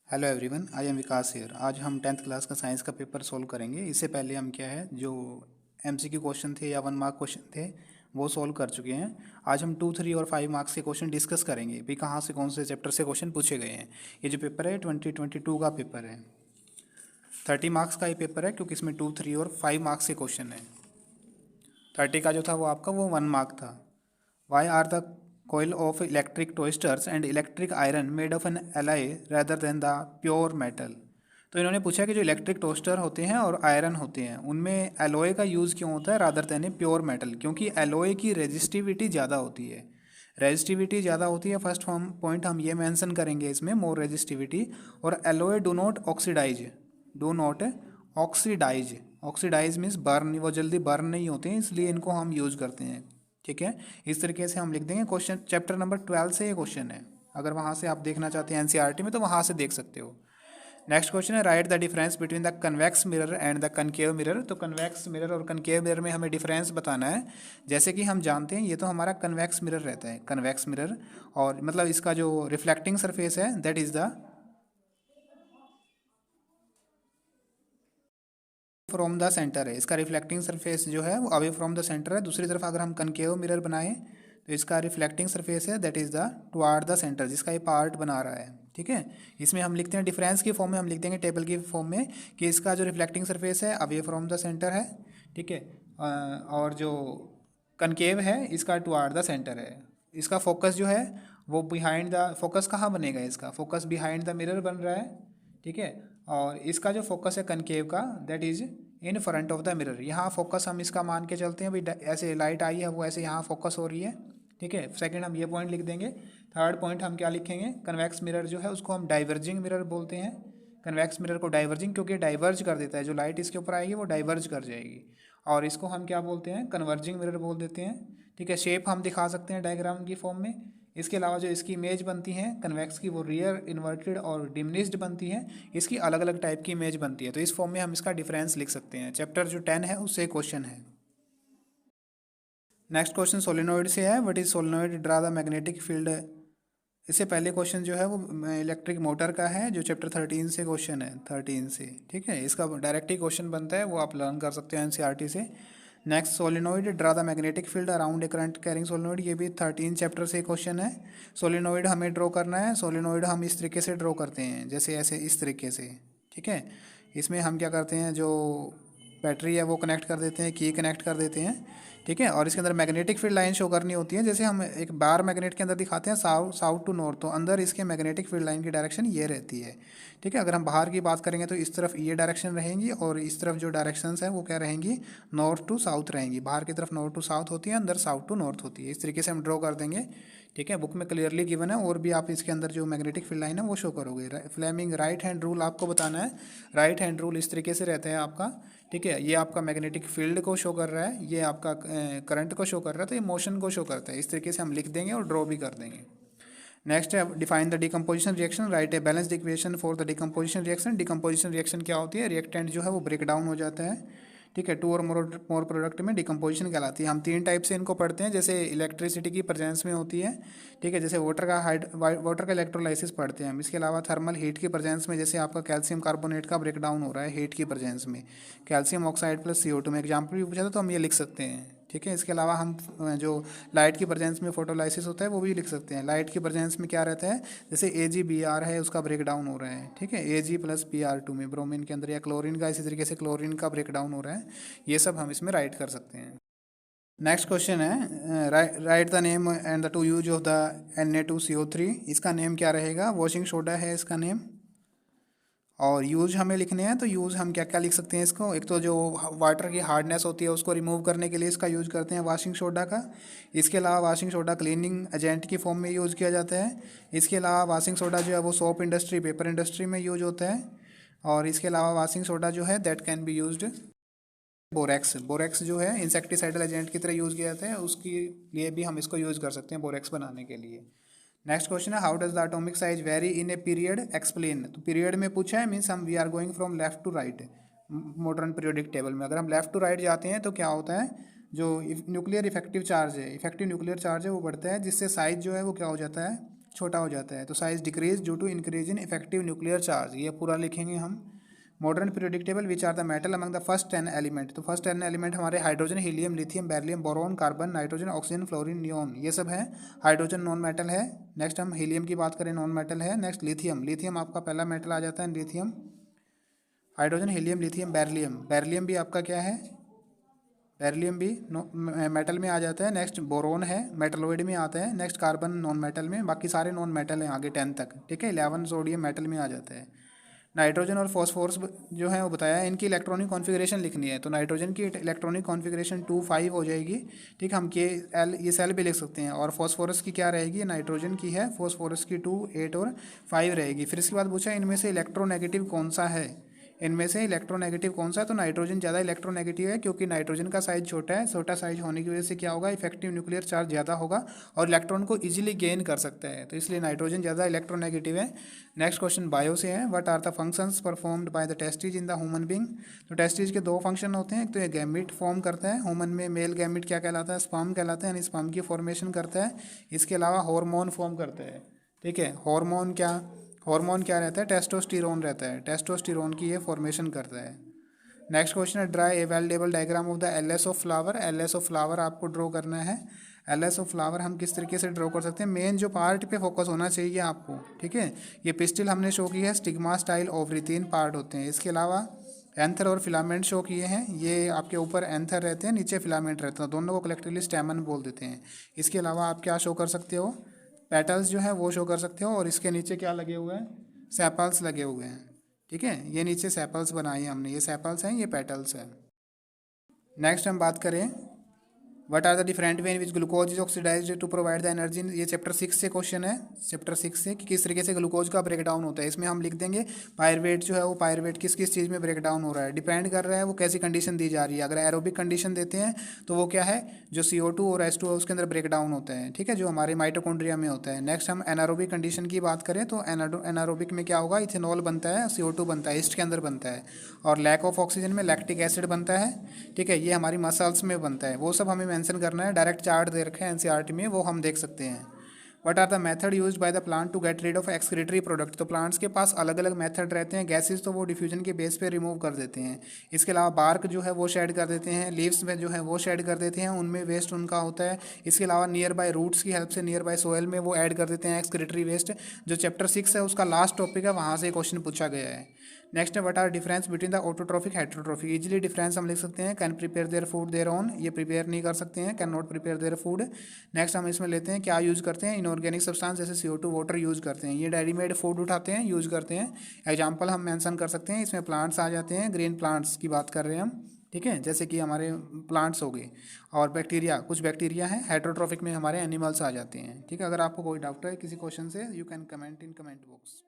Hello everyone, I am Vikas here. आज हम 10th class का साइंस का पेपर सोल्व करेंगे। इससे पहले हम क्या है जो एमसीक्यू क्वेश्चन थे या 1 मार्क क्वेश्चन थे वो सोल्व कर चुके हैं। आज हम 2, 3 और 5 मार्क्स के क्वेश्चन डिस्कस करेंगे भी कहाँ से कौन से चैप्टर से क्वेश्चन पूछे गए हैं। ये जो पेपर है 2022 का पेपर है। 30 मार्क्स का ये पेपर है क्योंकि इसमें 2, 3 और 5 मार्क्स के क्वेश्चन हैं। 30 का जो था वो आपका वो 1 मार्क था। Why are the coil of electric toasters and electric iron made of an alloy rather than the pure metal। तो इन्होंने पूछा कि जो इलेक्ट्रिक टोस्टर होते हैं और आयरन होते हैं उनमें एलोय का यूज़ क्यों होता है rather than a pure metal, क्योंकि एलोय की रेजिस्टिविटी ज़्यादा होती है। रेजिस्टिविटी ज़्यादा होती है, फर्स्ट हम पॉइंट हम ये मेंशन करेंगे इसमें, मोर रेजिस्टिविटी। और alloy do not oxidise, do not oxidise. Oxidise means burn, वो जल्दी बर्न नहीं होते हैं, इसलिए इनको हम यूज़ करते हैं। ठीक है, इस तरीके से हम लिख देंगे। क्वेश्चन चैप्टर नंबर 12 से ये क्वेश्चन है। अगर वहाँ से आप देखना चाहते हैं एनसीईआरटी में तो वहाँ से देख सकते हो। नेक्स्ट क्वेश्चन है, right the difference between the convex mirror and the concave mirror. तो कन्वेक्स मिरर और कनकेव मिरर में हमें डिफरेंस बताना है। जैसे कि हम जानते हैं ये तो हमारा कन्वेक्स मिरर रहता है, कन्वेक्स मिरर, और मतलब इसका जो रिफ्लेक्टिंग सरफेस है that is the from the centre है। इसका रिफ्लेक्टिंग सरफेस जो है वो अवे फ्रॉम द सेंटर है। दूसरी तरफ अगर हम कनकेव मिरर बनाएं तो इसका रिफ्लेक्टिंग सरफेस है that is the toward the centre, जिसका ये पार्ट बना रहा है। ठीक है, इसमें हम लिखते हैं डिफरेंस की फॉर्म में, हम लिख देंगे टेबल की फॉर्म में कि इसका जो रिफ्लेक्टिंग सरफेस है अवे फ्रॉम द सेंटर है। ठीक है, और जो कनकेव है इसका टुवार्ड द सेंटर है। इसका फोकस जो है वो बिहाइंड द, फोकस कहाँ बनेगा, इसका फोकस बिहाइंड द मिरर बन रहा है। ठीक है, और इसका जो फोकस है कनकेव का that is in front of the mirror. यहाँ फोकस हम इसका मान के चलते हैं भाई, ऐसे लाइट आई है वो ऐसे यहाँ फोकस हो रही है। ठीक है, सेकंड हम ये पॉइंट लिख देंगे। थर्ड पॉइंट हम क्या लिखेंगे, कन्वेक्स मिरर जो है उसको हम डाइवर्जिंग मिरर बोलते हैं। कन्वेक्स मिरर को डाइवर्जिंग, क्योंकि डाइवर्ज कर देता है, जो लाइट इसके ऊपर आएगी वो डाइवर्ज कर जाएगी। और इसको हम क्या बोलते हैं, कन्वर्जिंग मिरर बोल देते हैं। ठीक है, शेप हम दिखा सकते हैं डायग्राम की फॉर्म में। इसके अलावा जो इसकी इमेज बनती है कन्वेक्स की वो रियर, इन्वर्टेड और डिमिनिश्ड बनती है। इसकी अलग अलग टाइप की इमेज बनती है। तो इस फॉर्म में हम इसका डिफरेंस लिख सकते हैं। चैप्टर जो 10 है उससे क्वेश्चन है। नेक्स्ट क्वेश्चन सोलेनोइड से है। What is solenoid, draw the magnetic field. इससे पहले क्वेश्चन जो है वो इलेक्ट्रिक मोटर का है, जो चैप्टर 13 से क्वेश्चन है, 13 से। ठीक है, इसका डायरेक्ट ही क्वेश्चन बनता है, वो आप लर्न कर सकते हैं एनसीईआरटी से। Next solenoid, draw the magnetic field around a current carrying solenoid. ये भी 13 चैप्टर से क्वेश्चन है। सोलिनोइड हमें ड्रॉ करना है। सोलिनोइड हम इस तरीके से ड्रॉ करते हैं, जैसे ऐसे इस तरीके से। ठीक है, इसमें हम क्या करते हैं, जो बैटरी है वो कनेक्ट कर देते हैं, की कनेक्ट कर देते हैं। ठीक है, और इसके अंदर मैग्नेटिक फील्ड लाइन शो करनी होती है, जैसे हम एक बार मैग्नेट के अंदर दिखाते हैं साउथ टू नॉर्थ, तो अंदर इसके मैग्नेटिक फील्ड लाइन की डायरेक्शन ये रहती है। ठीक है, अगर हम बाहर की बात करेंगे तो इस तरफ ये डायरेक्शन रहेंगी और इस तरफ जो डायरेक्शंस है वो क्या रहेंगी, नॉर्थ टू साउथ रहेंगी। बाहर की तरफ नॉर्थ टू साउथ होती है, अंदर साउथ टू नॉर्थ होती है। इस तरीके से हम ड्रॉ कर देंगे। ठीक है, बुक में क्लियरली गिवन है, और भी आप इसके अंदर जो मैग्नेटिक फील्ड लाइन है वो शो करोगे। फ्लेमिंग राइट हैंड रूल आपको बताना है। राइट हैंड रूल इस तरीके से रहता है आपका। ठीक है, ये आपका मैग्नेटिक फील्ड को शो कर रहा है, ये आपका करंट को शो कर रहा है, तो ये मोशन को शो करता है। इस तरीके से हम लिख देंगे और ड्रॉ भी कर देंगे। नेक्स्ट है, define the decomposition reaction, right a balanced equation for the decomposition reaction. Decomposition reaction क्या होती है, रिएक्टेंट जो है वो ब्रेक डाउन हो जाता है। ठीक है, टू और मोर प्रोडक्ट में डिकम्पोजिशन कहलाती है। हम 3 टाइप से इनको पढ़ते हैं, जैसे इलेक्ट्रिसिटी की प्रेजेंस में होती है। ठीक है, जैसे वाटर का इलेक्ट्रोलाइसिस पढ़ते हैं हम। इसके अलावा थर्मल हीट की प्रेजेंस में, जैसे आपका कैल्शियम कार्बोनेट का ब्रेक डाउन हो रहा है हीट की प्रेजेंस में, कैल्शियम ऑक्साइड प्लस CO2 में एग्जाम्पल भी पूछा था तो हम ये लिख सकते हैं। ठीक है, इसके अलावा हम जो लाइट की प्रेजेंस में फोटोलाइसिस होता है वो भी लिख सकते हैं। लाइट की प्रेजेंस में क्या रहता है, जैसे AgBr है उसका ब्रेक डाउन हो रहा है। ठीक है, Ag प्लस Br2 में ब्रोमीन के अंदर, या क्लोरीन का इसी तरीके से क्लोरीन का ब्रेक डाउन हो रहा है। ये सब हम इसमें राइट कर सकते हैं। नेक्स्ट क्वेश्चन है, right the name and the two use of the Na2CO3। इसका नेम क्या रहेगा, वॉशिंग सोडा है इसका नेम। और यूज हमें लिखने हैं, तो यूज़ हम क्या क्या लिख सकते हैं इसको, एक तो जो वाटर की हार्डनेस होती है उसको रिमूव करने के लिए इसका यूज करते हैं वाशिंग सोडा का। इसके अलावा वाशिंग सोडा क्लीनिंग एजेंट की फॉर्म में यूज़ किया जाता है। इसके अलावा वाशिंग सोडा जो है वो सोप इंडस्ट्री, पेपर इंडस्ट्री में यूज होता है। और इसके अलावा वाशिंग सोडा जो है that can be used borax. Borax जो है इंसेक्टिसाइडल एजेंट की तरह यूज़ किया जाता है, उसके लिए भी हम इसको यूज़ कर सकते हैं बोरेक्स बनाने के लिए। नेक्स्ट क्वेश्चन है, how does the atomic size vary in a period, explain. तो पीरियड में पूछा है, मीन्स हम we are going from left to right modern periodic table में। अगर हम लेफ्ट टू राइट जाते हैं तो क्या होता है, जो न्यूक्लियर इफेक्टिव चार्ज है, इफेक्टिव न्यूक्लियर चार्ज है वो बढ़ता है, जिससे साइज जो है वो क्या हो जाता है, छोटा हो जाता है, तो size decrease due to increase in effective nuclear charge, ये पूरा लिखेंगे हम। Modern periodic table which are the metal among the first 10 element, तो फर्स्ट 10 एलिमेंट हमारे hydrogen, helium, lithium, beryllium, boron, carbon, nitrogen, oxygen, fluorine, neon, ये सब है। Hydrogen non metal है। नेक्स्ट हम हीलियम की बात करें, नॉन मेटल है। नेक्स्ट लिथियम, लिथियम आपका पहला मेटल आ जाता है, lithium. Hydrogen, helium, lithium, beryllium, beryllium भी आपका क्या है, बेरिलियम भी मेटल में आ जाता है। नेक्स्ट बोरोन है, मेटलोइड में आता है। नेक्स्ट कार्बन नॉन मेटल में, बाकी सारे नॉन मेटल हैं आगे 10 तक, ठीक है। 11 सोडियम मेटल में आ जाता है। नाइट्रोजन और फॉस्फोरस जो है वो बताया है, इनकी इलेक्ट्रॉनिक कॉन्फ़िगरेशन लिखनी है, तो नाइट्रोजन की इलेक्ट्रॉनिक कॉन्फ़िगरेशन 2 5 हो जाएगी, ठीक। हम के एल ये सेल भी लिख सकते हैं। और फॉस्फोरस की क्या रहेगी, नाइट्रोजन की है, फॉस्फोरस की 2 8 और 5 रहेगी। फिर इसके बाद पूछा इनमें से इलेक्ट्रोनेगेटिव कौन सा है, इनमें से इलेक्ट्रोनेगेटिव कौन सा है, तो नाइट्रोजन ज़्यादा इलेक्ट्रोनेगेटिव है, क्योंकि नाइट्रोजन का साइज छोटा है। छोटा साइज होने की वजह से क्या होगा, इफेक्टिव न्यूक्लियर चार्ज ज़्यादा होगा और इलेक्ट्रॉन को इजीली गेन कर सकता है, तो इसलिए नाइट्रोजन ज़्यादा इलेक्ट्रोनेगेटिव है। नेक्स्ट क्वेश्चन बायो से है, what are the functions performed by the testes in the human being, तो टेस्टिज के 2 फंक्शन होते हैं, एक तो ये गैमिट फॉर्म करता है ह्यूमन में, मेल गैमिट क्या कहलाता है, स्पर्म कहलाता है, यानी स्पर्म की फॉर्मेशन करता है। इसके अलावा हार्मोन फॉर्म करता है, ठीक है। हार्मोन क्या रहता है, टेस्टोस्टेरोन रहता है, टेस्टोस्टेरोन की ये फॉर्मेशन करता है। नेक्स्ट क्वेश्चन है, dry available diagram of the LS of flower, LS of flower आपको ड्रॉ करना है। एलएस ऑफ फ्लावर हम किस तरीके से ड्रॉ कर सकते हैं, मेन जो पार्ट पे फोकस होना चाहिए आपको, ठीक है। ये पिस्टिल हमने शो की है, स्टिग्मा, स्टाइल, ओवरी, 3 पार्ट होते हैं। इसके अलावा एंथर और फिलामेंट शो किए हैं, ये आपके ऊपर एंथर रहते हैं, नीचे फिलामेंट रहते हैं, दोनों को कलेक्टिवली स्टैमन बोल देते हैं। इसके अलावा आप क्या शो कर सकते हो, पेटल्स जो है वो शो कर सकते हो, और इसके नीचे क्या लगे हुए हैं, सेपल्स लगे हुए हैं, ठीक है। ये नीचे सेपल्स बनाए हैं हमने, ये सेपल्स हैं, ये पेटल्स हैं। नेक्स्ट हम बात करें, what are the different way in which glucose is oxidised to provide the energy, ये चैप्टर 6 से क्वेश्चन है, चैप्टर 6 से कि किस तरीके से ग्लूकोज का ब्रेक डाउन होता है। इसमें हम लिख देंगे पायरवेट जो है वो पायरवेट किस किस चीज़ में ब्रेक डाउन हो रहा है, डिपेंड कर रहा है वो कैसी कंडीशन दी जा रही है। अगर एरोबिक कंडीशन देते हैं तो वो क्या है, जो CO2 और H2 है उसके अंदर ब्रेक डाउन होता है, ठीक है, जो हमारे माइटोकॉन्ड्रिया में होता है। नेक्स्ट हम एनारोबिक कंडीशन की बात करें तो एनारोबिक में क्या होगा, इथेनॉल बनता है, CO2 बनता है, ईस्ट के अंदर बनता है, और लैक ऑफ ऑक्सीजन में लैक्टिक एसिड बनता है, ठीक है। ये हमारी मसल्स में बनता है, वो सब हमें मेंशन करना है। डायरेक्ट चार्ट दे रखे हैं एनसीईआरटी में, वो हम देख सकते हैं। What are the method used by the plant to get rid of excretory product, तो प्लांट्स के पास अलग अलग मेथड रहते हैं। गैसेज तो वो डिफ्यूजन के बेस पे रिमूव कर देते हैं, इसके अलावा बार्क जो है वो शेड कर देते हैं, लीव्स में जो है वो शेड कर देते हैं, उनमें वेस्ट उनका होता है। इसके अलावा नियर बाय रूट्स की हेल्प से नियर बाय सोयल में वो ऐड कर देते हैं एक्सक्रीटरी वेस्ट, जो चैप्टर 6 है उसका लास्ट टॉपिक है, वहाँ से क्वेश्चन पूछा गया है। नेक्स्ट है, what are difference between the autotrophic heterotrophic, easily difference हम लिख सकते हैं, can prepare their food their own, ये प्रिपेयर नहीं कर सकते हैं, can not prepare their food. Next हम इसमें लेते हैं क्या यूज़ करते हैं, इनऑर्गेनिक सब्सटेंस जैसे CO2 वाटर यूज़ करते हैं, ये रेडीमेड फूड उठाते हैं यूज़ करते हैं। एग्जाम्पल हम मेंशन कर सकते हैं, इसमें प्लांट्स आ जाते हैं, ग्रीन प्लांट्स की बात कर रहे हैं हम, ठीक है, जैसे कि हमारे प्लांट्स हो गए। और बैक्टीरिया, कुछ बैक्टीरिया हैं, हेटेरोट्रॉफिक में हमारे एनिमल्स आ जाते हैं, ठीक है। अगर आपको कोई डाउट है किसी क्वेश्चन से, you can comment in comment box.